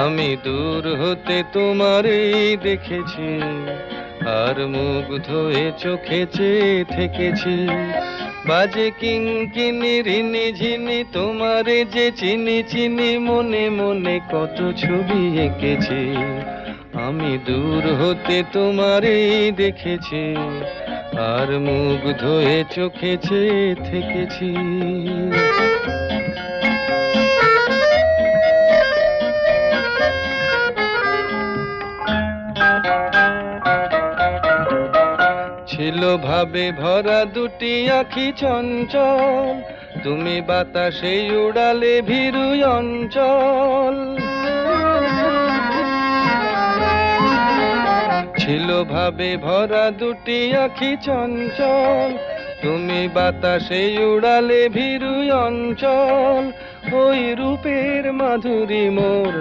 আমি দূর হতে তোমারই দেখেছি, আর মুগ্ধ হয়ে চোখে চেয়ে থেকেছি। বাজে কিঙ্কিনি রিনি ঝিনি তোমারে যে চিনি চিনি, মনে মনে কত ছবি এঁকেছি। আমি দূর হতে তোমারই দেখেছি, আর মুগ্ধ হয়ে চোখে চেয়ে থেকেছি। ছিল ভাবে ভরা দুটি আঁখি চঞ্চল, তুমি বাতাসে উড়ালে ভীরু অঞ্চল। ছিল ভাবে ভরা দুটি আঁখি চঞ্চল, তুমি বাতাসে উড়ালে ভীরু অঞ্চল। ওই রূপের মাধুরী মোর